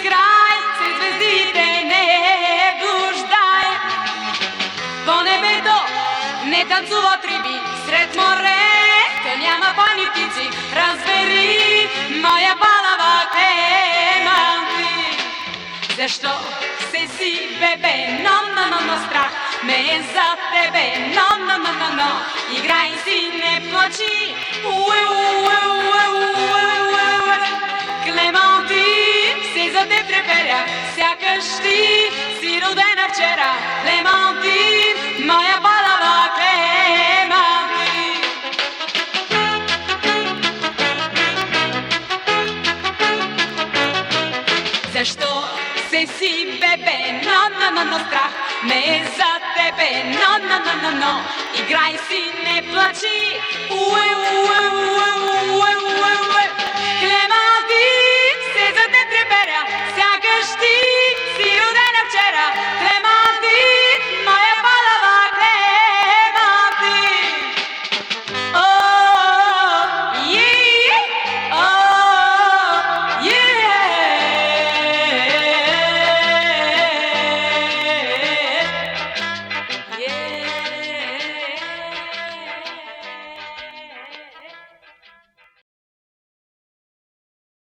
Играй се звездите, не блуждай. По небето не танцуват риби, сред морето няма пани птици. Разбери, моя балава темам ти. Защо се си, бебе, но, страх ме е за тебе, но, играй си, не плачи, Клементин, си за те треперя, сякаш ти си родена вчера. Клементин, моя балава Клементин. Защо се си, бебе, но, страх ме е за тебе, но, играй си, не плачи, Клементин, се за те треперя, сякаш ти си родена вчера.